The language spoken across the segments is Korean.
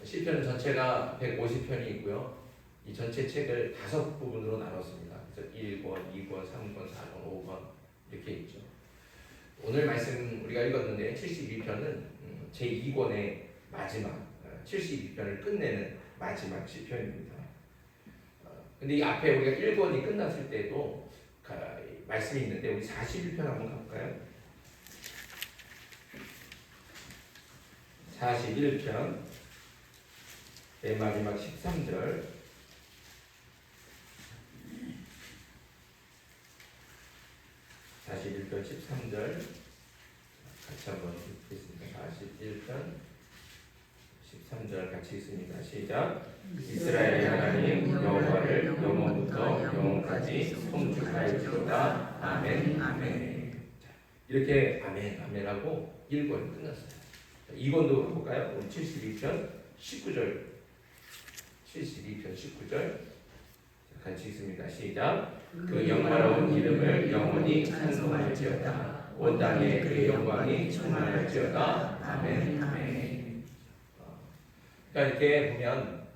시편은 전체가 150편이 있고요. 이 전체 책을 5부분으로 나눴습니다. 그래서 1권, 2권, 3권, 4권, 5권 이렇게 있죠. 오늘 말씀 우리가 읽었는데 72편은 제2권의 마지막 72편을 끝내는 마지막 시편입니다. 근데 이 앞에 우리가 1권이 끝났을 때도 말씀이 있는데 우리 41편 한번 가볼까요? 41편 맨 마지막 13절 41편 13절 같이 한번 읽겠습니다. 41편 13절 같이 읽습니다. 시작. 이스라엘의 하나님 여호와를 영원부터 영원까지 송축하여주옵소서. 아멘 아멘. 이렇게 아멘 아멘하고 1권이 끝났어요. 2권도 가볼까요? 우리 72편 19절 72편 19절 같이 읽습니다. 시작. 그 영화로운 이름을 영원히 찬송할지어다. 온 땅에 그의 영광이 충만할지어다. 아멘 아멘. 그러니까 이렇게 보면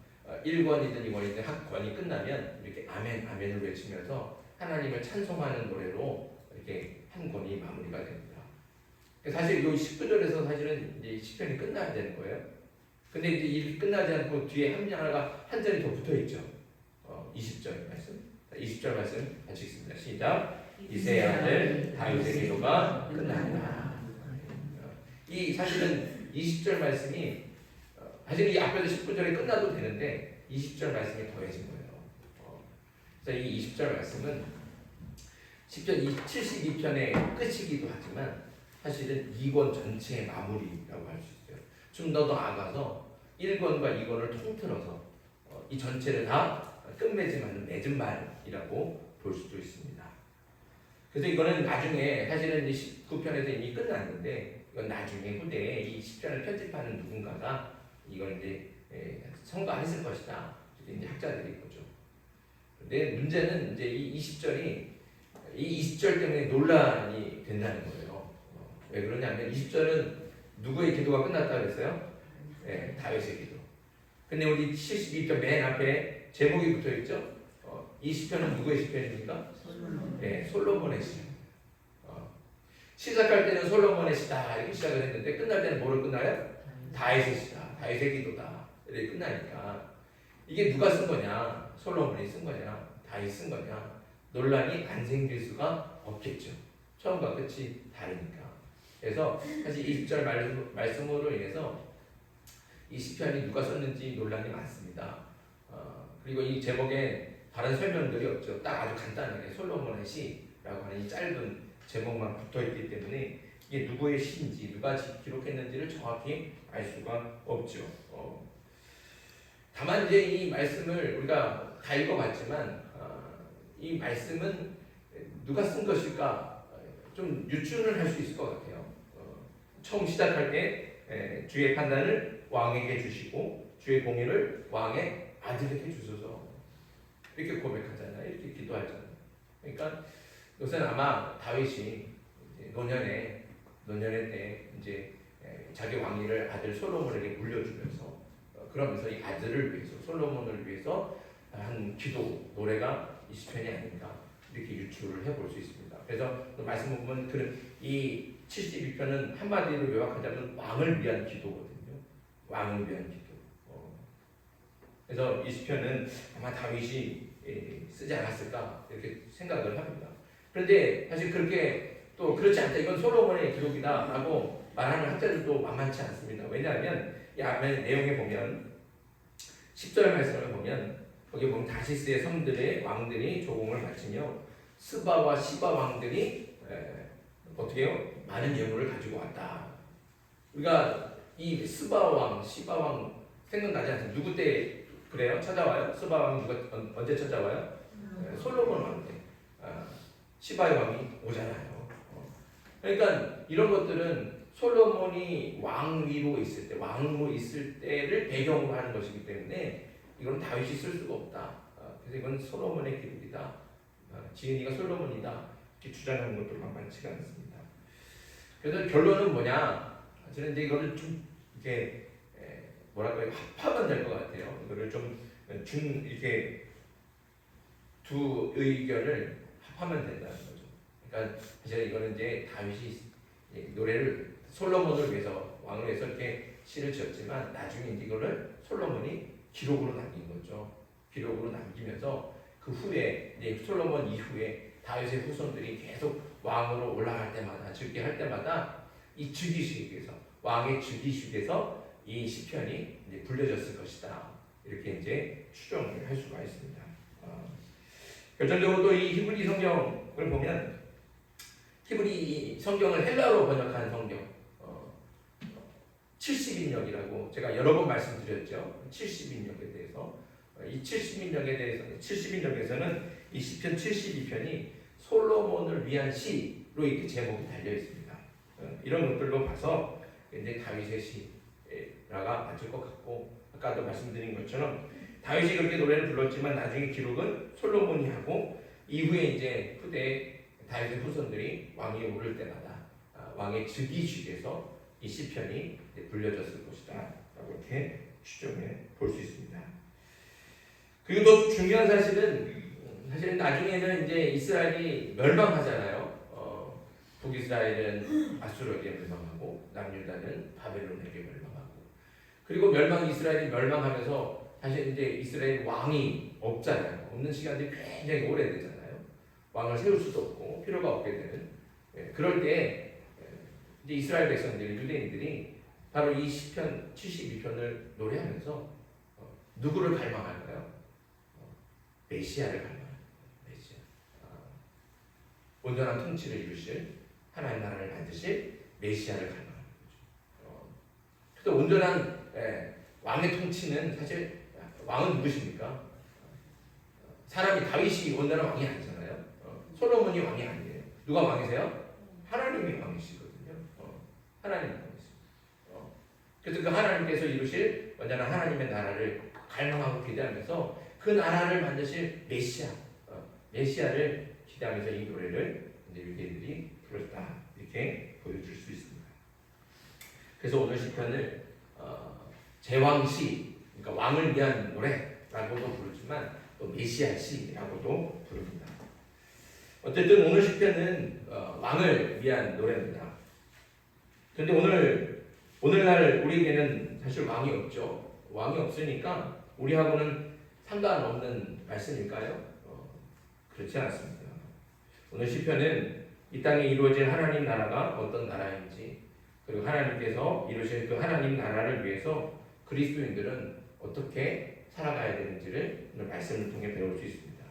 1권이든 2권이든 한 권이 끝나면 이렇게 아멘 아멘을 외치면서 하나님을 찬송하는 노래로 이렇게 한 권이 마무리가 됩니다. 사실 이 19절에서 사실은 이제 시편이 끝나야 되는 거예요. 근데 이제 이렇게 끝나지 않고 뒤에 한 절이 더 붙어 있죠. 20절 말씀. 20절 말씀 같이 읽습니다. 시작. 이새의 아들 다윗의 기도가 끝납니다. 이 사실은 20절 말씀이 사실 이 앞에서 19절이 끝나도 되는데 20절 말씀이 더해진 거예요. 그래서 이 20절 말씀은 시편 72편의 끝이기도 하지만 사실은 2권 전체의 마무리라고 할 수 있어요. 좀 더 나아가서 1권과 2권을 통틀어서 이 전체를 다 끝맺음하는 맺은 말이라고 볼 수도 있습니다. 그래서 이거는 나중에 사실은 19편에서 이미 끝났는데 이건 나중에 후대에 이 10편을 편집하는 누군가가 이걸 이제 성가했을 것이다. 이제 학자들이 보죠. 근데 문제는 이제 이 20절이 이 20절 때문에 논란이 된다는 거예요. 왜 그러냐면 20절은 누구의 기도가 끝났다 그랬어요? 네, 다윗의 기도. 근데 우리 72편 맨 앞에 제목이 붙어 있죠? 이 시편은 누구의 시편입니까? 네, 솔로몬의 시편. 시작할 때는 솔로몬의 시다 이렇게 시작을 했는데 끝날 때는 뭐로 끝나요? 다윗의 시다, 다윗의 기도다 이렇게 끝나니까 이게 누가 쓴 거냐? 솔로몬이 쓴 거냐? 다윗 쓴 거냐? 논란이 안 생길 수가 없겠죠. 처음과 끝이 다르니까. 그래서 사실 20절 말씀으로 인해서 이 시편이 누가 썼는지 논란이 많습니다. 그리고 이 제목에 다른 설명들이 없죠. 딱 아주 간단하게 솔로몬의 시라고 하는 이 짧은 제목만 붙어있기 때문에 이게 누구의 시인지 누가 기록했는지를 정확히 알 수가 없죠. 다만 이제 이 말씀을 우리가 다 읽어봤지만 이 말씀은 누가 쓴 것일까 좀 유추를 할 수 있을 것 같아요. 처음 시작할 때 주의 판단을 왕에게 주시고 주의 공의를 왕의 아들에게 주소서 이렇게 고백하잖아요. 이렇게 기도하잖아요. 그러니까 이것은 아마 다윗이 노년에 때 이제 자기 왕위를 아들 솔로몬에게 물려주면서 그러면서 이 아들을 위해서 솔로몬을 위해서 한 기도 노래가 이 시편이 아닌가 이렇게 유추를 해볼 수 있습니다. 그래서 말씀 보면 이 72편은 한마디로 요약하자면 왕을 위한 기도거든요. 왕을 위한 기도. 그래서 이 시편은 아마 다윗이 쓰지 않았을까 이렇게 생각을 합니다. 그런데 사실 그렇게 또 그렇지 않다. 이건 솔로몬의 기록이다라고 말하는 학자들도 만만치 않습니다. 왜냐하면 이 앞에 내용에 보면 10절 말씀을 보면 거기 보면 다시스의 성들의 왕들이 조공을 바치며 스바와 시바 왕들이 어떻게 해요? 많은 예물을 가지고 왔다. 우리가 이 스바 왕, 시바 왕 생각나지 않습니까? 누구 때 그래요? 찾아와요? 스바 왕이 누가 언제 찾아와요? 솔로몬 왕 때. 시바의 왕이 오잖아요. 그러니까 이런 것들은 솔로몬이 왕위로 있을 때, 왕으로 있을 때를 배경으로 하는 것이기 때문에 이건 다윗이 쓸 수가 없다. 그래서 이건 솔로몬의 기록이다. 지은이가 솔로몬이다. 이렇게 주장하는 것도 만만치가 않습니다. 그래서 결론은 뭐냐? 저는 이제 이거를 좀 이렇게 뭐랄까요, 합하면 될 것 같아요. 이거를 좀 이렇게 두 의견을 합하면 된다는 거죠. 그러니까 사실 이거는 이제 다윗이 노래를 솔로몬을 위해서, 왕을 위해서 이렇게 시를 지었지만 나중에 이거를 솔로몬이 기록으로 남긴 거죠. 기록으로 남기면서 그 후에 이제 솔로몬 이후에 다윗의 후손들이 계속 왕으로 올라갈 때마다, 즉위할 때마다 이 즉위식에서, 왕의 즉위식에서 이 시편이 이제 불려졌을 것이다. 이렇게 이제 추정을 할 수가 있습니다. 결정적으로 또 이 히브리 성경을 보면, 히브리 성경을 헬라어로 번역한 성경, 70인역이라고 제가 여러 번 말씀드렸죠. 70인역에 대해서. 이 70인역에서는 이 시편 72편이 솔로몬을 위한 시로 이렇게 제목이 달려 있습니다. 이런 것들로 봐서 이제 다윗의 시라가 맞을 것 같고, 아까도 말씀드린 것처럼 다윗이 그렇게 노래를 불렀지만 나중에 기록은 솔로몬이 하고, 이후에 이제 후대 다윗의 후손들이 왕이 오를 때마다 왕의 즉위식에서 이 시편이 불려졌을 것이다 라고 이렇게 추정해 볼 수 있습니다. 그리고 또 중요한 사실은 나중에는 이제 이스라엘이 멸망하잖아요. 북이스라엘은 아수르에게 멸망하고 남유다는 바벨론에게 멸망하고, 그리고 이스라엘이 멸망하면서 사실 이제 이스라엘 왕이 없잖아요. 없는 시간들이 굉장히 오래되잖아요. 왕을 세울 수도 없고 필요가 없게 되는. 그럴 때 이제 이스라엘 백성들이, 유대인들이 바로 이 시편 72편을 노래하면서 누구를 갈망할까요? 메시아를 갈망합니다. 메시아. 온전한 통치를 이루실, 하나님 나라를 만드실 메시아를 갈망하는 거죠. 또 온전한 왕의 통치는, 사실 왕은 누구십니까? 사람이, 다윗이 온전한 왕이 아니잖아요. 솔로몬이 왕이 아니에요. 누가 왕이세요? 하나님이 왕이시거든요. 하나님이 왕이시죠. 그래서 그 하나님께서 이루실 온전한 하나님의 나라를 갈망하고 기대하면서 그 나라를 만드실 메시아를 기대하면서 이 노래를 이제 유대인들이 불렀다, 이렇게 보여줄 수 있습니다. 그래서 오늘 시편을 제왕시, 그러니까 왕을 위한 노래라고도 부르지만 또 메시아 시라고도 부릅니다. 어쨌든 오늘 시편은 왕을 위한 노래입니다. 그런데 오늘날 우리에게는 사실 왕이 없죠. 왕이 없으니까 우리하고는 상관없는 말씀일까요? 그렇지 않습니다. 오늘 시편은 이 땅에 이루어질 하나님 나라가 어떤 나라인지, 그리고 하나님께서 이루실 그 하나님 나라를 위해서 그리스도인들은 어떻게 살아가야 되는지를 오늘 말씀을 통해 배울 수 있습니다.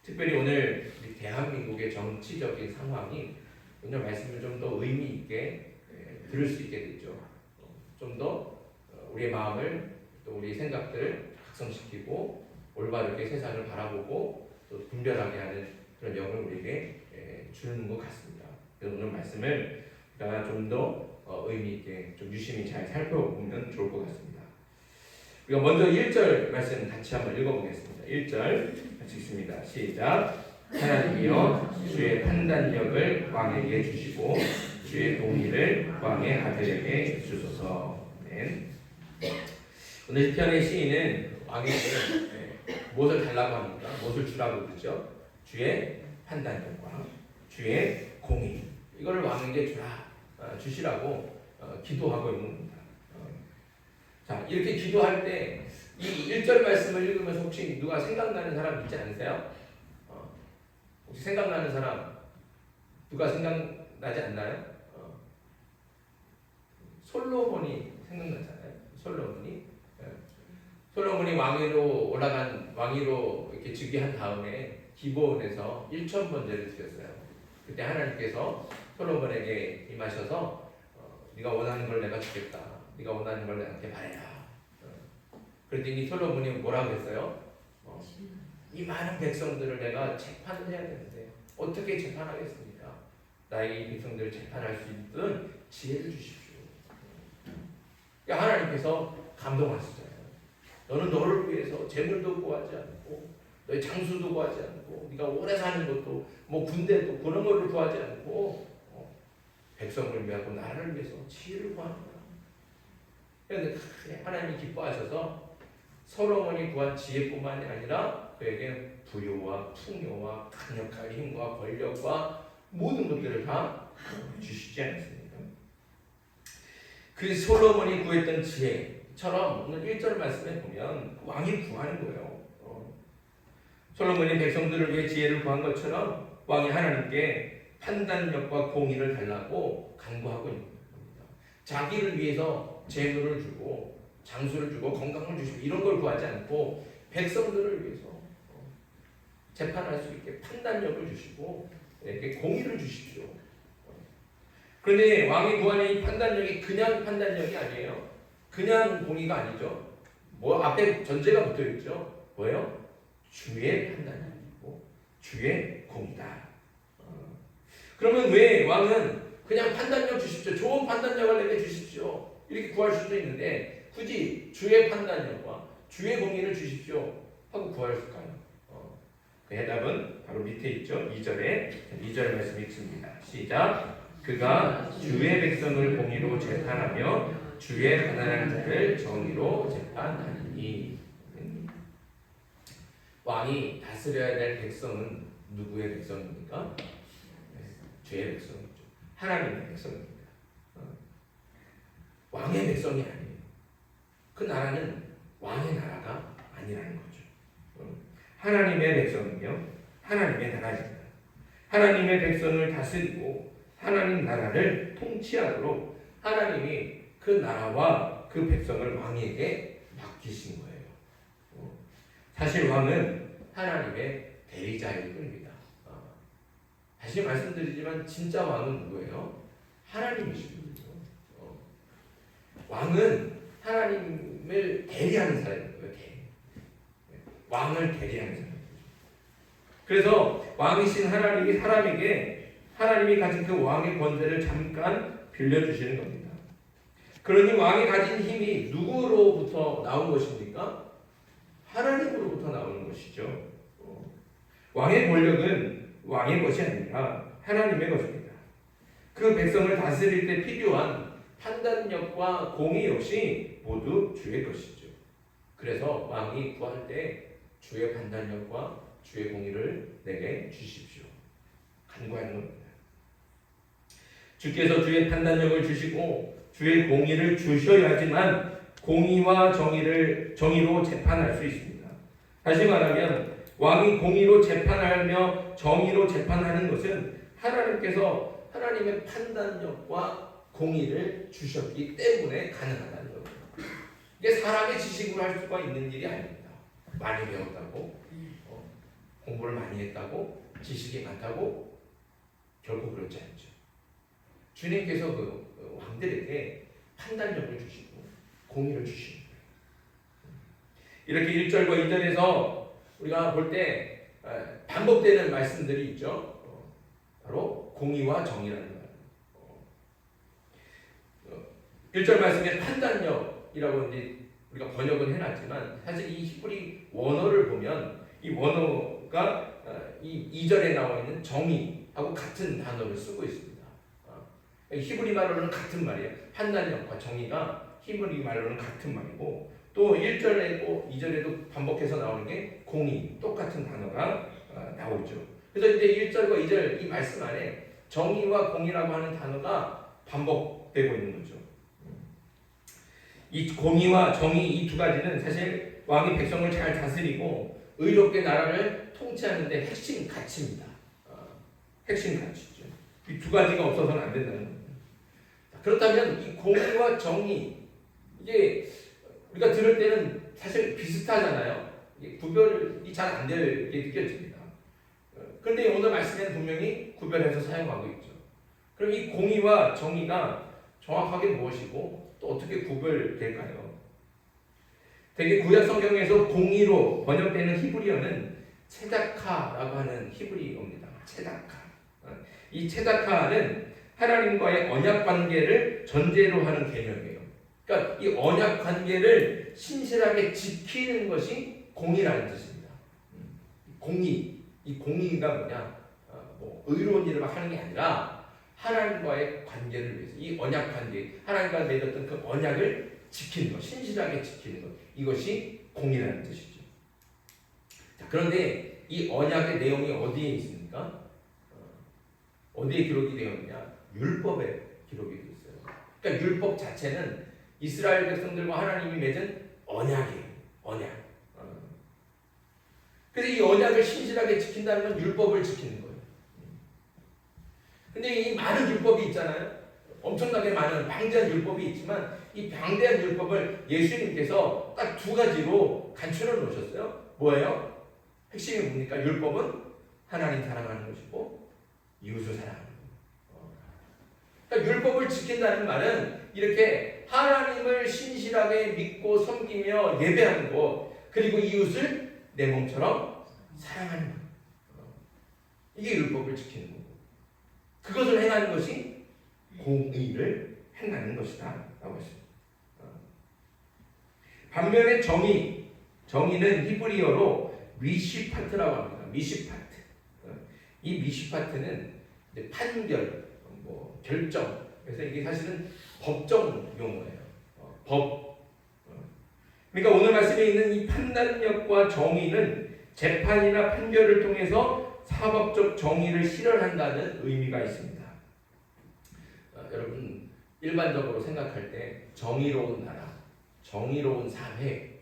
특별히 오늘 대한민국의 정치적인 상황이 오늘 말씀을 좀 더 의미 있게 들을 수 있게 됐죠. 좀 더 우리의 마음을, 또 우리의 생각들을 각성시키고 올바르게 세상을 바라보고 또 분별하게 하는 그런 영을 우리에게 주는 것 같습니다. 그래서 오늘 말씀을 우리가 좀 더 의미 있게 좀 유심히 잘 살펴보면 좋을 것 같습니다. 우리가 먼저 1절 말씀 같이 한번 읽어보겠습니다. 1절 같이 읽습니다. 시작. 하나님이여 주의 판단력을 왕에게 주시고 주의 공의를 왕의 아들에게 주소서. 네. 오늘 시편의 시인은 왕에게 무엇을 달라고 합니까? 무엇을 주라고 그러죠? 주의 판단력과 주의 공의, 이거를 왕에게 주시라고 기도하고 있는 겁니다. 자, 이렇게 기도할 때 이 1절 말씀을 읽으면서 혹시 누가 생각나는 사람 있지 않으세요? 혹시 생각나는 사람 누가 생각나지 않나요? 솔로몬이 생각나잖아요. 솔로몬이 왕위로 이렇게 즉위한 다음에 기브온에서 1,000번제를 드렸어요. 그때 하나님께서 솔로몬에게 임하셔서 네가 원하는 걸 내가 주겠다. 네가 원하는 걸 나한테 말해라. 그랬더니 솔로몬이 뭐라고 했어요? 이 많은 백성들을 내가 재판을 해야 되는데 어떻게 재판하겠습니까? 나의 이 백성들을 재판할 수 있는 지혜를 주십시오. 그러니까 하나님께서 감동하시잖아요. 너는 너를 위해서 재물도 구하지 않고, 너의 장수도 구하지 않고, 네가 오래 사는 것도, 뭐 군대도 그런 걸로 구하지 않고, 백성을 위하고 나라를 위해서 지혜를 구하는 거야. 그런데 하나님이 기뻐하셔서 솔로몬이 구한 지혜뿐만이 아니라 그에게 부요와 풍요와 강력한 힘과 권력과 모든 것들을 다 주시지 않았습니까? 그 솔로몬이 구했던 지혜처럼 오늘 1절 말씀에 보면 왕이 구하는 거예요. 솔로몬이 백성들을 위해 지혜를 구한 것처럼 왕이 하나님께 판단력과 공의를 달라고 간구하고 있는 겁니다. 자기를 위해서 재물을 주고 장수를 주고 건강을 주시고 이런 걸 구하지 않고 백성들을 위해서 재판할 수 있게 판단력을 주시고 이렇게 공의를 주십시오. 그런데 왕이 구하는 이 판단력이 그냥 판단력이 아니에요. 그냥 공의가 아니죠. 뭐 앞에 전제가 붙어 있죠. 뭐예요? 주의 판단력이고 주의 공의다. 그러면 왜 왕은 그냥 판단력 주십시오. 좋은 판단력을 내게 주십시오. 이렇게 구할 수도 있는데 굳이 주의 판단력과 주의 공의를 주십시오 하고 구할까요? 그 해답은 바로 밑에 있죠. 2절 말씀 읽습니다. 시작. 그가 주의 백성을 공의로 재판하며 주의 가난한 자를 정의로 재판하니. 왕이 다스려야 될 백성은 누구의 백성입니까? 주의 백성이죠. 하나님의 백성입니다. 왕의 백성이 아니에요. 그 나라는 왕의 나라가 아니라는 거죠. 하나님의 백성이며 하나님의 나라입니다. 하나님의 백성을 다스리고 하나님 나라를 통치하도록 하나님이 그 나라와 그 백성을 왕에게 맡기신 거예요. 사실 왕은 하나님의 대리자일 뿐입니다. 다시 말씀드리지만 진짜 왕은 누구예요? 하나님이십니다. 왕은 하나님을 대리하는 사람이에요. 왕을 대리하는 사람. 그래서 왕이신 하나님이 사람에게 하나님이 가진 그 왕의 권세를 잠깐 빌려주시는 겁니다. 그러니 왕이 가진 힘이 누구로부터 나온 것입니까? 하나님으로부터 나오는 것이죠. 왕의 권력은 왕의 것이 아니라 하나님의 것입니다. 그 백성을 다스릴 때 필요한 판단력과 공의 역시 모두 주의 것이죠. 그래서 왕이 구할 때 주의 판단력과 주의 공의를 내게 주십시오. 간구하는 겁니다. 주께서 주의 판단력을 주시고 주의 공의를 주셔야지만 공의와 정의로 재판할 수 있습니다. 다시 말하면 왕이 공의로 재판하며 정의로 재판하는 것은 하나님께서 하나님의 판단력과 공의를 주셨기 때문에 가능하다는 겁니다. 이게 사람의 지식으로 할 수가 있는 일이 아닙니다. 많이 배웠다고, 공부를 많이 했다고, 지식이 많다고 결코 그렇지 않죠. 주님께서 그 왕들에게 판단력을 주시고 공의를 주시는 거예요. 이렇게 1절과 2절에서 우리가 볼 때 반복되는 말씀들이 있죠. 바로 공의와 정의라는 거예요. 1절 말씀에 판단력이라고 이제 우리가 번역은 해놨지만 사실 이 히브리 원어를 보면 이 원어가 이 2절에 나와 있는 정의하고 같은 단어를 쓰고 있습니다. 히브리 말로는 같은 말이에요. 판단력과 정의가 히브리 말로는 같은 말이고 또 1절에도 2절에도 반복해서 나오는 게 공의, 똑같은 단어가 나오죠. 그래서 이제 1절과 2절 이 말씀 안에 정의와 공의라고 하는 단어가 반복되고 있는 거죠. 이 공의와 정의 이 두 가지는 사실 왕이 백성을 잘 다스리고 의롭게 나라를 통치하는 데 핵심 가치입니다. 핵심 가치죠. 이 두 가지가 없어서는 안 된다는 겁니다. 그렇다면 이 공의와 정의 이게 우리가 들을 때는 사실 비슷하잖아요. 구별이 잘 안 되게 느껴집니다. 그런데 오늘 말씀에는 분명히 구별해서 사용하고 있죠. 그럼 이 공의와 정의가 정확하게 무엇이고 또 어떻게 구별될까요? 대개 구약 성경에서 공의로 번역되는 히브리어는 체다카라고 하는 히브리어입니다. 체다카. 이 체다카는 하나님과의 언약 관계를 전제로 하는 개념이에요. 그러니까 이 언약 관계를 신실하게 지키는 것이 공의라는 뜻입니다. 공의, 이 공의가 뭐냐? 뭐 의로운 일을 하는 게 아니라 하나님과의 관계를 위해서 이 언약 관계, 하나님과 맺었던 그 언약을 지키는 것, 신실하게 지키는 것, 이것이 공이라는 뜻이죠. 자, 그런데 이 언약의 내용이 어디에 있습니까? 어디에 기록이 되어 있느냐? 율법에 기록이 되어 있어요. 그러니까 율법 자체는 이스라엘 백성들과 하나님이 맺은 언약이에요. 언약. 그래서 이 언약을 신실하게 지킨다는 건 율법을 지키는 거예요. 근데 이 많은 율법이 있잖아요. 엄청나게 많은 방대한 율법이 있지만 이 방대한 율법을 예수님께서 딱 두 가지로 간추려 놓으셨어요. 뭐예요? 핵심이 뭡니까? 율법은 하나님 사랑하는 것이고 이웃을 사랑하는 거예요. 그러니까 율법을 지킨다는 말은 이렇게 하나님을 신실하게 믿고 섬기며 예배하는 것, 그리고 이웃을 내 몸처럼 사랑하는 것. 이게 율법을 지키는 거고, 그것을 행하는 것이 공의를 행하는 것이다 라고 했습니다. 반면에 정의는 히브리어로 미시파트라고 합니다. 미시파트. 이 미시파트는 판결, 결정. 그래서 이게 사실은 법정 용어예요. 법. 그러니까 오늘 말씀에 있는 이 판단력과 정의는 재판이나 판결을 통해서 사법적 정의를 실현한다는 의미가 있습니다. 여러분 일반적으로 생각할 때 정의로운 나라, 정의로운 사회,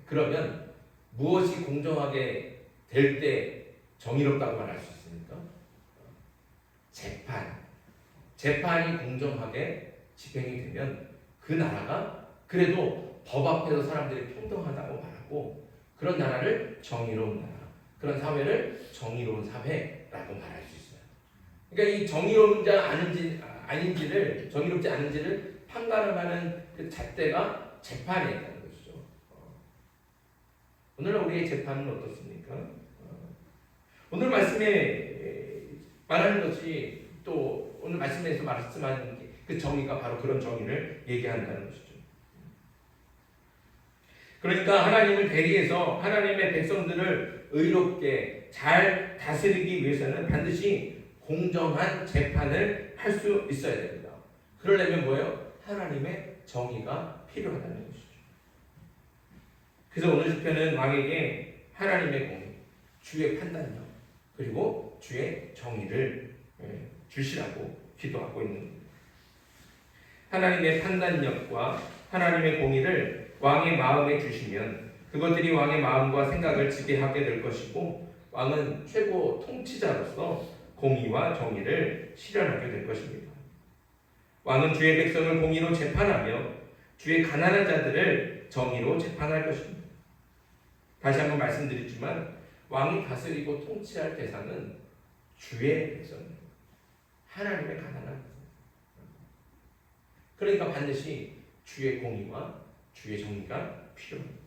그러면 무엇이 공정하게 될 때 정의롭다고 말할 수 있습니까? 재판이 공정하게 집행이 되면 그 나라가 그래도 법 앞에서 사람들이 평등하다고 말하고, 그런 나라를 정의로운 나라, 그런 사회를 정의로운 사회라고 말할 수 있어요. 그러니까 이 정의로운지 아닌지를, 정의롭지 않은지를 판가름하는 그 잣대가 재판에 있다는 것이죠. 오늘날 우리의 재판은 어떻습니까? 오늘 말씀에 말하는 것이, 또 오늘 말씀에서 말씀하는 그 정의가 바로 그런 정의를 얘기한다는 것이죠. 그러니까 하나님을 대리해서 하나님의 백성들을 의롭게 잘 다스리기 위해서는 반드시 공정한 재판을 할 수 있어야 됩니다. 그러려면 뭐예요? 하나님의 정의가 필요하다는 것이죠. 그래서 오늘 시편은 왕에게 하나님의 공의, 주의 판단력, 그리고 주의 정의를 주시라고 기도하고 있는 겁니다. 하나님의 판단력과 하나님의 공의를 왕의 마음에 주시면 그것들이 왕의 마음과 생각을 지배하게 될 것이고, 왕은 최고 통치자로서 공의와 정의를 실현하게 될 것입니다. 왕은 주의 백성을 공의로 재판하며 주의 가난한 자들을 정의로 재판할 것입니다. 다시 한번 말씀드리지만 왕이 다스리고 통치할 대상은 주의 백성입니다. 하나님의 가난한 백성. 그러니까 반드시 주의 공의와 주의 정의가 필요합니다.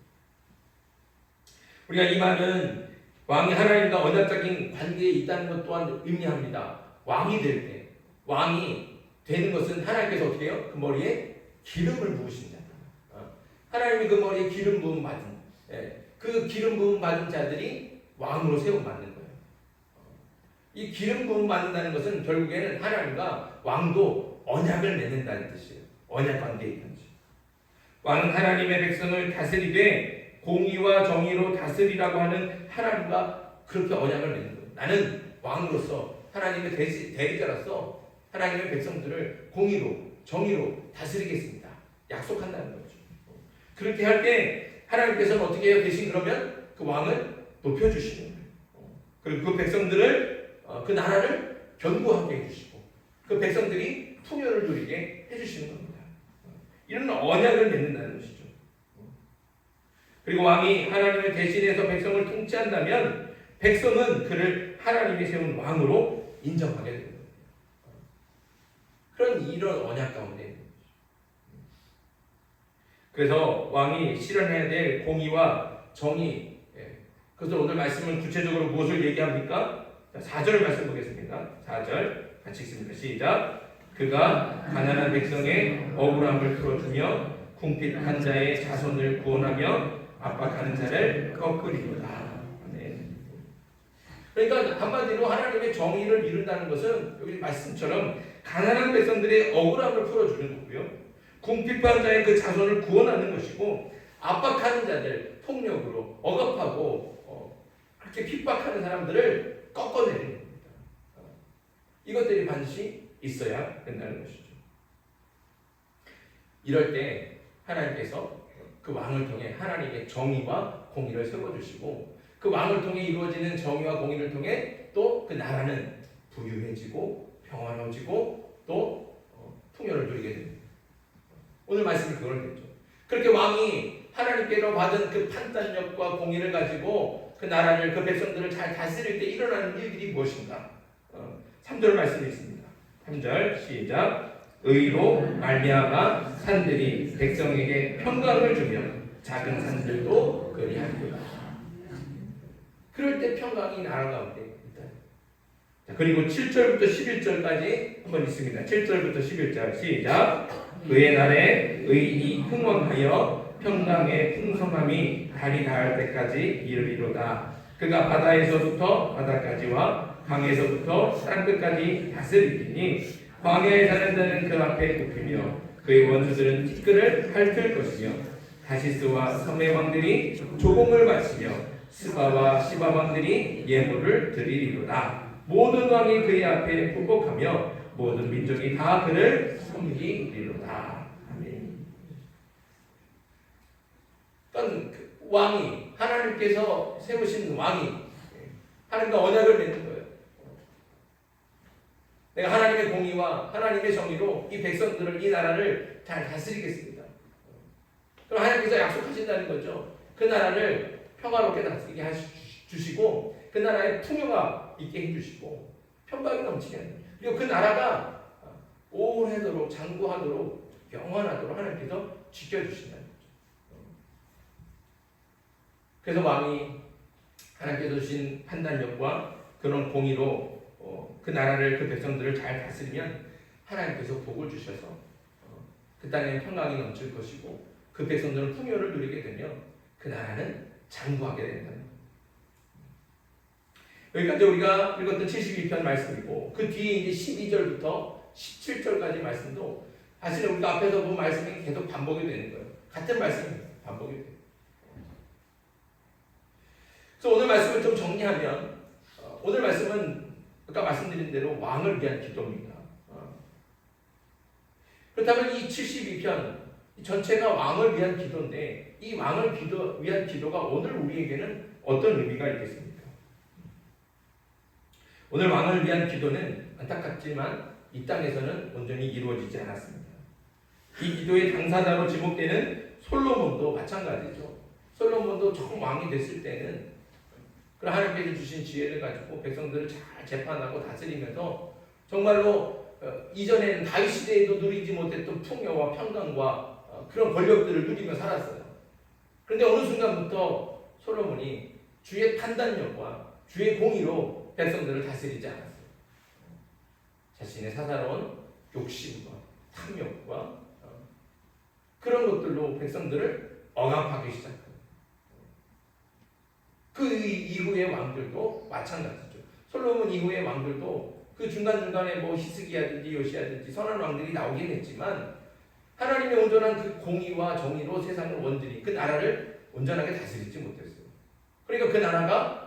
우리가 이 말은 왕이 하나님과 언약적인 관계에 있다는 것 또한 의미합니다. 왕이 될 때, 왕이 되는 것은 하나님께서 어떻게 해요? 그 머리에 기름을 부으신 자다. 하나님이 그 머리에 기름 부음 받은, 그 기름 부음 받은 자들이 왕으로 세움 받는 거예요. 이 기름 부음 받는다는 것은 결국에는 하나님과 왕도 언약을 맺는다는 뜻이에요. 언약 관계에 있다는 뜻이에요. 왕은 하나님의 백성을 다스리되 공의와 정의로 다스리라고 하는 하나님과 그렇게 언약을 맺는 거예요. 나는 왕으로서 하나님의 대리자로서 하나님의 백성들을 공의로 정의로 다스리겠습니다. 약속한다는 거죠. 그렇게 할 때 하나님께서는 어떻게 해요? 대신 그러면 그 왕을 높여주시는 거예요. 그리고 그 백성들을, 그 나라를 견고하게 해주시고 그 백성들이 풍요를 누리게 해주시는 겁니다. 이런 언약을 맺는다는 것이죠. 그리고 왕이 하나님을 대신해서 백성을 통치한다면 백성은 그를 하나님이 세운 왕으로 인정하게 됩니다. 그런 이런 언약 가운데 있는 거죠. 그래서 왕이 실현해야 될 공의와 정의, 그래서 오늘 말씀은 구체적으로 무엇을 얘기합니까? 4절 말씀 보겠습니다. 4절 같이 읽습니다. 시작. 그가 가난한 백성의 억울함을 풀어주며 궁핍한 자의 자손을 구원하며 압박하는 자를 꺾으리로다. 네. 그러니까 한마디로 하나님의 정의를 이룬다는 것은 여기 말씀처럼 가난한 백성들의 억울함을 풀어주는 거고요. 궁핍한 자의 그 자손을 구원하는 것이고, 압박하는 자들, 폭력으로 억압하고 그렇게 핍박하는 사람들을 꺾어내는 겁니다. 이것들이 반드시 있어야 된다는 것이죠. 이럴 때 하나님께서 그 왕을 통해 하나님의 정의와 공의를 세워주시고, 그 왕을 통해 이루어지는 정의와 공의를 통해 또 그 나라는 부유해지고 평화로워지고 또 풍요를 누리게 됩니다. 오늘 말씀이 그걸 했죠. 그렇게 왕이 하나님께로 받은 그 판단력과 공의를 가지고 그 나라를, 그 백성들을 잘 다스릴 때 일어나는 일들이 무엇인가? 3절 말씀이 있습니다. 3절 시작. 의로 말미암아 산들이 백성에게 평강을 주며 작은 산들도 그리하리라. 그럴 때 평강이 나라 가운데 있다. 자, 그리고 7절부터 11절까지 한번 있습니다. 7절부터 11절 시작. 그의 날에 의인이 흥왕하여 평강의 풍성함이 달이 닿을 때까지 이르리로다. 그가 바다에서부터 바다까지와 강에서부터 땅끝까지 다스리리니 광야에 사는 자는 그 앞에 굽히며 그의 원수들은 티끌을 핥을 것이며 다시스와 섬의 왕들이 조공을 바치며 스바와 시바 왕들이 예물을 드리리로다. 모든 왕이 그의 앞에 굴복하며 모든 민족이 다 그를 섬기리로다. 아멘. 어떤 왕이, 하나님께서 세우신 왕이 하나님과 언약을 맺는 거예요. 내가 하나님의 공의와 하나님의 정의로 이 백성들을, 이 나라를 잘 다스리겠습니다. 그럼 하나님께서 약속하신다는 거죠. 그 나라를 평화롭게 다스리게 해주시고 그 나라에 풍요가 있게 해주시고 평강이 넘치게 합니다. 그리고 그 나라가 오래도록 장구하도록 영원하도록 하나님께서 지켜주신다는 거죠. 그래서 왕이 하나님께서 주신 판단력과 그런 공의로 그 나라를, 그 백성들을 잘 다스리면 하나님께서 복을 주셔서 그 땅에 평강이 넘칠 것이고 그 백성들은 풍요를 누리게 되며 그 나라는 장구하게 된다는 거예요. 여기까지 우리가 읽었던 72편 말씀이고, 그 뒤에 이제 12절부터 17절까지 말씀도 사실 우리가 앞에서 본 말씀이 계속 반복이 되는 거예요. 같은 말씀이 반복이 돼요. 그래서 오늘 말씀을 좀 정리하면, 오늘 말씀은 아까 말씀드린 대로 왕을 위한 기도입니다. 그렇다면 이 72편 전체가 왕을 위한 기도인데, 이 왕을 위한 기도가 오늘 우리에게는 어떤 의미가 있겠습니까? 오늘 왕을 위한 기도는 안타깝지만 이 땅에서는 온전히 이루어지지 않았습니다. 이 기도의 당사자로 지목되는 솔로몬도 마찬가지죠. 솔로몬도 처음 왕이 됐을 때는 그 하나님께서 주신 지혜를 가지고 백성들을 잘 재판하고 다스리면서 정말로 이전에는 다윗 시대에도 누리지 못했던 풍요와 평강과 그런 권력들을 누리며 살았어요. 그런데 어느 순간부터 솔로몬이 주의 판단력과 주의 공의로 백성들을 다스리지 않았어요. 자신의 사사로운 욕심과 탐욕과 그런 것들로 백성들을 억압하기 시작합니다. 그 이후의 왕들도 마찬가지죠. 솔로몬 이후의 왕들도 그 중간중간에 뭐 히스기야든지 요시야든지 선한 왕들이 나오긴 했지만 하나님의 온전한 그 공의와 정의로 세상을 온전히, 그 나라를 온전하게 다스리지 못했어요. 그러니까 그 나라가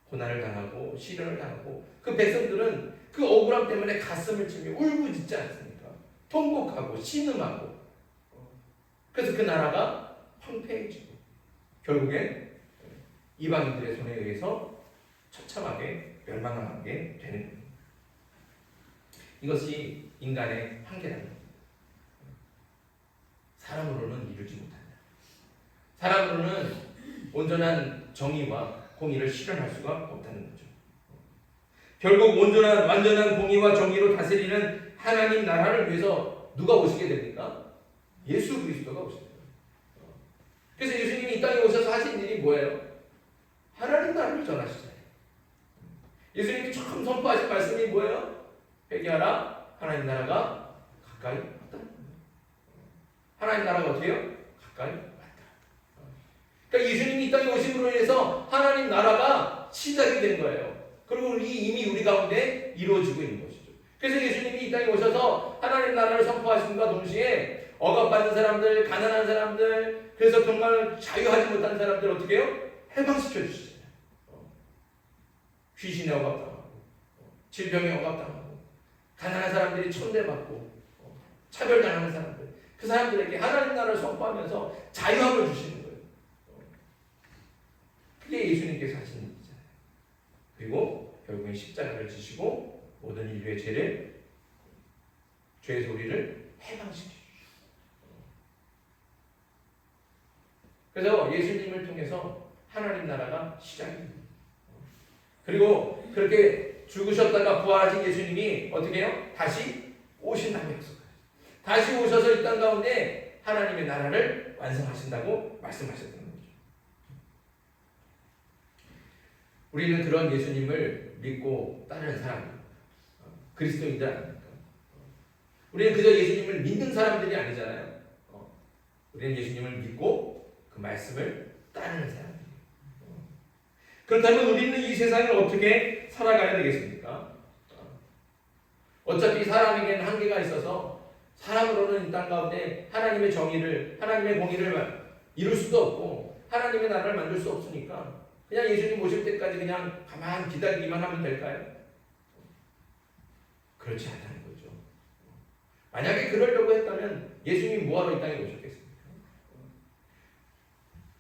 고난을 당하고 시련을 당하고 그 백성들은 그 억울함 때문에 가슴을 치며 울부짖지 않습니까? 통곡하고 신음하고. 그래서 그 나라가 황폐해지고 결국엔 이방인들의 손에 의해서 처참하게 멸망하게 되는 겁니다. 이것이 인간의 한계랍니다. 사람으로는 이루지 못한다. 사람으로는 온전한 정의와 공의를 실현할 수가 없다는 거죠. 결국 완전한 공의와 정의로 다스리는 하나님 나라를 위해서 누가 오시게 됩니까? 예수 그리스도가 오십니다. 그래서 예수님이 이 땅에 오셔서 하신 일이 뭐예요? 하나님 나라를 전하시잖아요. 예수님이 처음 선포하신 말씀이 뭐예요? 회개하라, 하나님 나라가 가까이 왔다. 하나님 나라가 어떻게 해요? 가까이 왔다. 그러니까 예수님이 이 땅에 오심으로 인해서 하나님 나라가 시작이 된 거예요. 그리고 이미 우리 가운데 이루어지고 있는 것이죠. 그래서 예수님이 이 땅에 오셔서 하나님 나라를 선포하심과 동시에 억압받는 사람들, 가난한 사람들, 그래서 정말 자유하지 못한 사람들 어떻게 해요? 해방시켜 주시잖아요. 귀신에 억압당하고, 질병에 억압당하고, 가난한 사람들이 천대받고, 차별당하는 사람들, 그 사람들에게 하나님 나라를 선포하면서 자유함을 주시는 거예요. 그게 예수님께서 하신 일이잖아요. 그리고 결국엔 십자가를 지시고 모든 인류의 죄에서 우리를 해방시키죠. 그래서 예수님을 통해서 하나님 나라가 시작입니다. 그리고 그렇게 죽으셨다가 부활하신 예수님이 어떻게 해요? 다시 오신다고 약속해요. 다시 오셔서 이 땅 가운데 하나님의 나라를 완성하신다고 말씀하셨던 거죠. 우리는 그런 예수님을 믿고 따르는 사람입니다. 그리스도인들 아닙니까? 우리는 그저 예수님을 믿는 사람들이 아니잖아요. 우리는 예수님을 믿고 그 말씀을 따르는 사람들이에요. 그렇다면 우리는 이 세상을 어떻게 살아가야 되겠습니까? 어차피 사람에게는 한계가 있어서 사람으로는 이 땅 가운데 하나님의 정의를, 하나님의 공의를 이룰 수도 없고 하나님의 나라를 만들 수 없으니까 그냥 예수님 오실 때까지 그냥 가만히 기다리기만 하면 될까요? 그렇지 않다는 거죠. 만약에 그러려고 했다면 예수님 뭐하러 이 땅에 오셨겠습니까?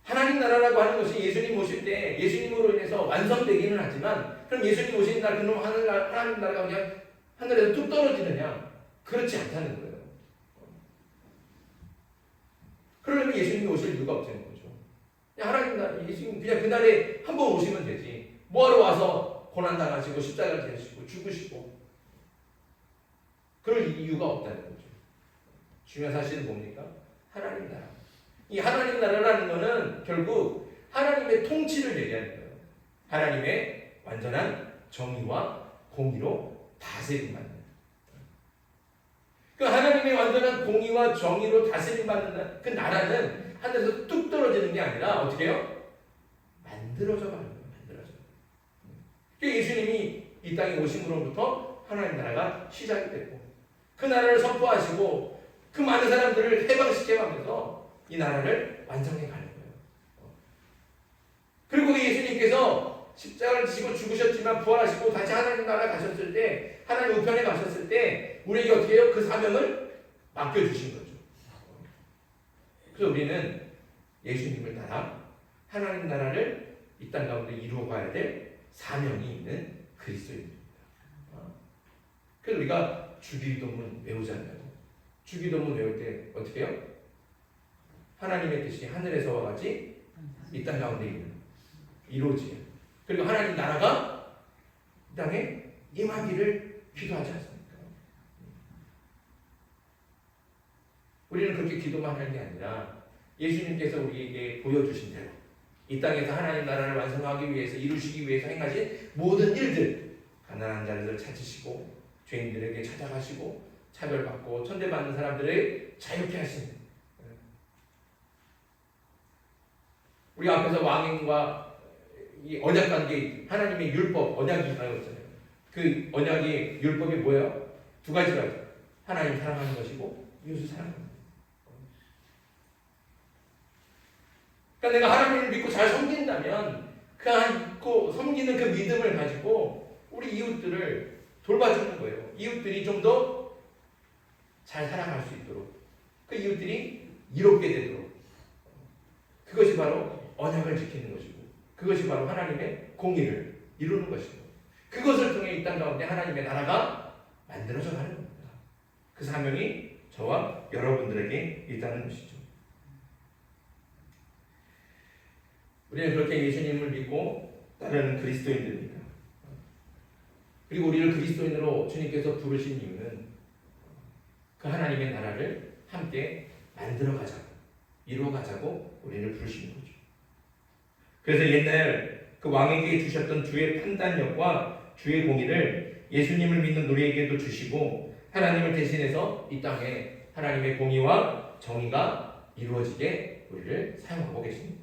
하나님 나라라고 하는 것이 예수님 오실 때 예수님으로 인해서 완성되기는 하지만 그럼 예수님 오신 날 그놈 하나님 나라가 그냥 하늘에서 뚝 떨어지느냐? 그렇지 않다는 거예요. 그러려면 예수님이 오실 이유가 없다는 거죠. 그냥 하나님 나라, 예수님 그냥 그날에 한 번 오시면 되지. 뭐하러 와서 고난당하시고 십자가를 지시고 죽으시고 그럴 이유가 없다는 거죠. 중요한 사실은 뭡니까? 하나님 나라. 이 하나님 나라라는 것은 결국 하나님의 통치를 얘기하는 거예요. 하나님의 완전한 정의와 공의로 다스림 받는. 그 하나님의 완전한 공의와 정의로 다스림 받는 그 나라는 하늘에서 뚝 떨어지는 게 아니라 어떻게 해요? 만들어져 가는 거예요. 만들어져. 예수님이 이 땅에 오심으로부터 하나님 나라가 시작이 됐고 그 나라를 선포하시고 그 많은 사람들을 해방시켜가면서 이 나라를 완성해 가는 거예요. 그리고 예수님께서 십자가를 지시고 죽으셨지만 부활하시고 다시 하나님 나라 가셨을 때 하나님 우편에 가셨을 때 우리에게 어떻게 해요? 그 사명을 맡겨주신 거죠. 그래서 우리는 예수님을 따라 하나님 나라를 이 땅 가운데 이루어가야 될 사명이 있는 그리스도인입니다. 그래서 우리가 주기도문 외우잖아요. 주기도문 외울 때 어떻게 해요? 하나님의 뜻이 하늘에서와 같이 이 땅 가운데 이루어지요. 그리고 하나님 나라가 이 땅에 임하기를 기도하지 않습니까? 우리는 그렇게 기도만 하는 게 아니라 예수님께서 우리에게 보여주신 대로 이 땅에서 하나님 나라를 완성하기 위해서 이루시기 위해서 행하신 모든 일들, 가난한 자들을 찾으시고 죄인들에게 찾아가시고 차별받고 천대받는 사람들을 자유케 하시는, 우리 앞에서 왕인과 이 언약관계, 하나님의 율법, 언약이라고 했잖아요. 그 언약의 율법이 뭐예요? 두 가지가 있어요. 하나님 사랑하는 것이고 이웃을 사랑하는 것. 그러니까 내가 하나님을 믿고 잘 섬긴다면 그 섬기는 그 믿음을 가지고 우리 이웃들을 돌봐주는 거예요. 이웃들이 좀 더 잘 살아갈 수 있도록, 그 이웃들이 이롭게 되도록. 그것이 바로 언약을 지키는 것이고 그것이 바로 하나님의 공의를 이루는 것이고 그것을 통해 이 땅 가운데 하나님의 나라가 만들어져 가는 겁니다. 그 사명이 저와 여러분들에게 있다는 것이죠. 우리는 그렇게 예수님을 믿고 따르는 그리스도인들입니다. 그리고 우리를 그리스도인으로 주님께서 부르신 이유는 그 하나님의 나라를 함께 만들어가자고, 이루어가자고 우리를 부르시는 거죠. 그래서 옛날 그 왕에게 주셨던 주의 판단력과 주의 공의를 예수님을 믿는 우리에게도 주시고 하나님을 대신해서 이 땅에 하나님의 공의와 정의가 이루어지게 우리를 사용하고 계십니다.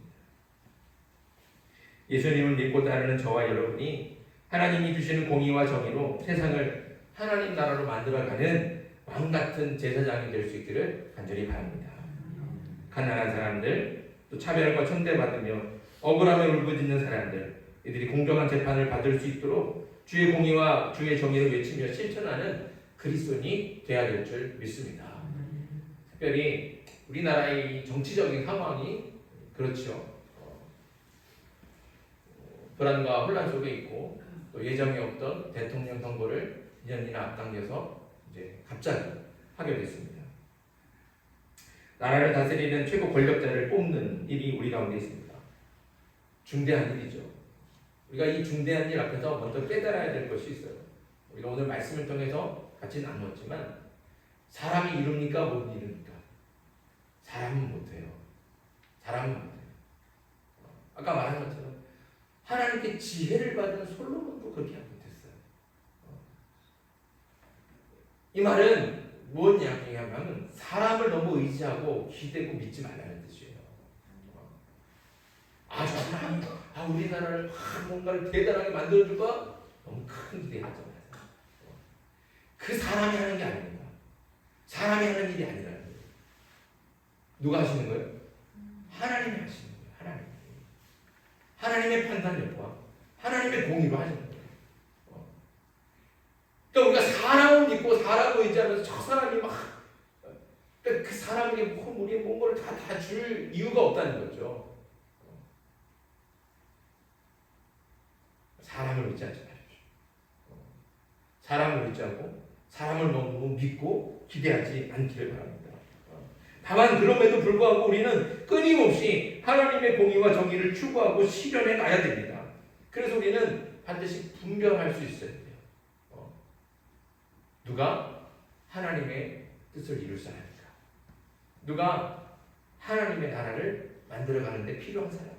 예수님을 믿고 따르는 저와 여러분이 하나님이 주시는 공의와 정의로 세상을 하나님 나라로 만들어가는 왕 같은 제사장이 될 수 있기를 간절히 바랍니다. 가난한 사람들, 또 차별과 천대받으며 억울함에 울부짖는 사람들, 이들이 공정한 재판을 받을 수 있도록 주의 공의와 주의 정의를 외치며 실천하는 그리스도인이 되어야 될 줄 믿습니다. 특별히 우리나라의 정치적인 상황이 그렇죠. 불안과 혼란 속에 있고 또 예정에 없던 대통령 선거를 2년이나 앞당겨서 이제 갑자기 하게 됐습니다. 나라를 다스리는 최고 권력자를 뽑는 일이 우리 가운데 있습니다. 중대한 일이죠. 우리가 이 중대한 일 앞에서 먼저 깨달아야 될 것이 있어요. 우리가 오늘 말씀을 통해서 같이 나눴지만 사람이 이룹니까? 못 이룹니까? 사람은 못해요. 사람은 못해요. 아까 말한 것처럼 하나님께 지혜를 받은 솔로몬도 그렇게 못했어요. 이 말은 무엇 이야기하면 사람을 너무 의지하고 기대고 믿지 말라는 뜻이에요. 저 사람이 우리나라를 뭔가를 대단하게 만들어줄까? 너무 큰 기대하지 마세요. 그 사람이 하는 게 아닙니다. 사람이 하는 일이 아니라는 거예요. 누가 하시는 거예요? 하나님이 하시는 거예요. 하나님의 판단력과 하나님의 공의로 하시는 거예요. 그러니까 우리가 사람을 믿고 사람을 의지하면서 저 사람이 그 사람에게 우리의 뭔가를 다 줄 이유가 없다는 거죠. 사람을 의지하지 마십시오. 사람을 의지하고 사람을 너무 믿고 기대하지 않기를 바랍니다. 다만 그럼에도 불구하고 우리는 끊임없이 하나님의 공의와 정의를 추구하고 실현해 가야 됩니다. 그래서 우리는 반드시 분별할 수 있어야 돼요. 누가 하나님의 뜻을 이룰 사람인가? 누가 하나님의 나라를 만들어가는 데 필요한 사람인가?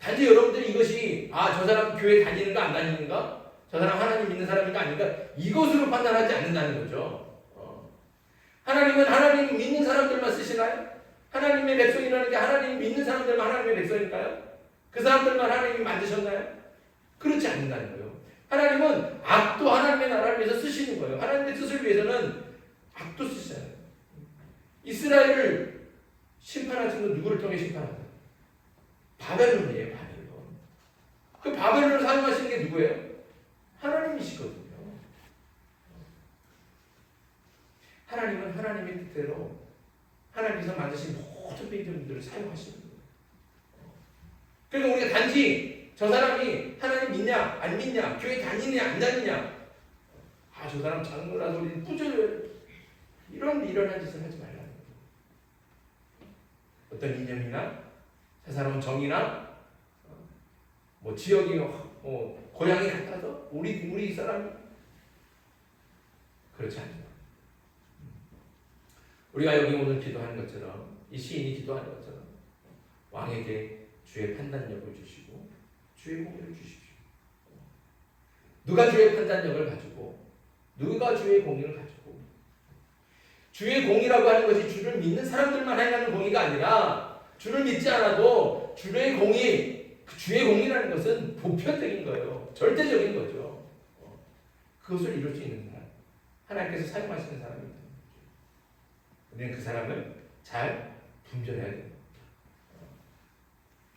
단지 여러분들이 이것이 저 사람 교회 다니는가 안 다니는가? 저 사람 하나님 믿는 사람인가 아닌가? 이것으로 판단하지 않는다는 거죠. 하나님은 하나님 믿는 사람들만 쓰시나요? 하나님의 백성이라는 게 하나님 믿는 사람들만 하나님의 백성일까요? 그 사람들만 하나님이 만드셨나요? 그렇지 않는다는 거예요. 하나님은 악도 하나님의 나라를 위해서 쓰시는 거예요. 하나님의 뜻을 위해서는 악도 쓰시잖아요. 이스라엘을 심판하신 건 누구를 통해 심판하죠? 바벨론이에요. 바벨론. 그 바벨론을 사용하시는 게 누구예요? 하나님이시거든요. 하나님은 하나님의 뜻대로 하나님께서 만드신 모든 믿음들을 사용하시는 거예요. 그러니까 우리가 단지 저 사람이 하나님 믿냐 안 믿냐 교회 다니냐 안 다니냐 저 사람 장로라서 우리는 뿌져줘요 이런 짓을 하지 말라는 거예요. 어떤 이념이나 저 사람은 정이나 지역이 고향이 같아서 우리 사람이 그렇지 않아요. 우리가 여기 오늘 기도하는 것처럼 이 시인이 기도하는 것처럼 왕에게 주의 판단력을 주시고 주의 공의를 주십시오. 누가 주의 판단력을 가지고 누가 주의 공의를 가지고 주의 공의라고 하는 것이 주를 믿는 사람들만 행하는 공의가 아니라 주를 믿지 않아도 주의 공의라는 것은 보편적인 거예요. 절대적인 거죠. 그것을 이룰 수 있는 사람 하나님께서 사용하시는 사람입니다. 우리는 그 사람을 잘 분별해야 됩니다.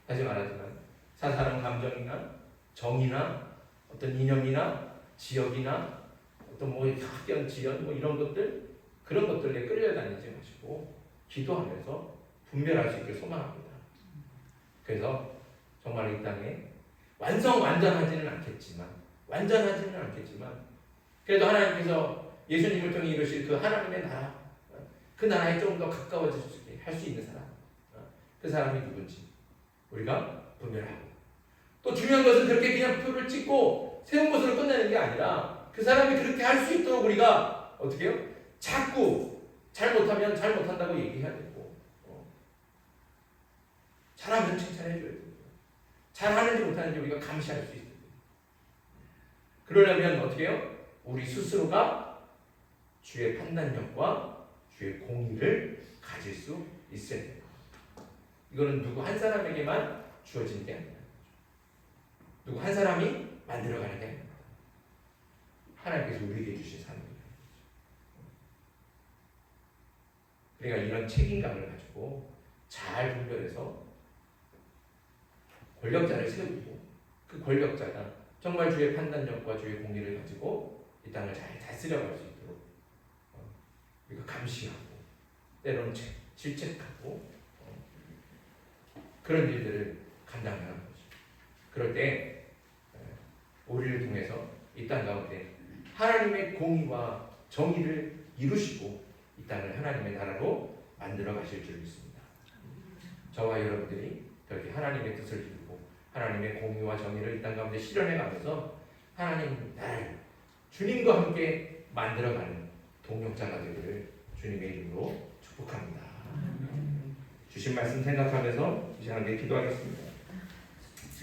다시 말하지만 사사로운 감정이나 정의나 어떤 이념이나 지역이나 어떤 학견, 지연 이런 것들 그런 것들에 끌려다니지 마시고 기도하면서 분별할 수 있길 소망합니다. 그래서 정말 이 땅에 완전하지는 않겠지만 그래도 하나님께서 예수님을 통해 이루실 그 하나님의 나라 그 나라에 조금 더 가까워질 수 있게 할 수 있는 사람 그 사람이 누군지 우리가 분별하고 또 중요한 것은 그렇게 그냥 표를 찍고 세운 것으로 끝내는 게 아니라 그 사람이 그렇게 할 수 있도록 우리가 어떻게 해요? 자꾸 잘못하면 잘못한다고 얘기해야 되고 잘하면 칭찬해 줘야 되고 잘하는지 못하는지 우리가 감시할 수 있어요. 그러려면 어떻게 해요? 우리 스스로가 주의 판단력과 주의 공의를 가질 수 있어야 돼요. 이거는 누구 한 사람에게만 주어진 게 아니라 누구 한 사람이 만들어가는 게 아닙니다. 하나님께서 우리에게 주신 사명이에요. 그러니까 이런 책임감을 가지고 잘 분별해서 권력자를 세우고 그 권력자가 정말 주의 판단력과 주의 공의를 가지고 이 땅을 잘 다스려갈 수 있도록 우리가 감시하고 때로는 질책하고 그런 일들을 감당하는 거죠. 그럴 때 우리를 통해서 이 땅 가운데 하나님의 공의와 정의를 이루시고 이 땅을 하나님의 나라로 만들어 가실 줄 믿습니다. 저와 여러분들이 그렇게 하나님의 뜻을 이루고 하나님의 공의와 정의를 이 땅 가운데 실현해 가면서 하나님 나라를 주님과 함께 만들어가는 동역자가 되기를 주님의 이름으로 축복합니다. 주신 말씀 생각하면서 이 시간에 기도하겠습니다.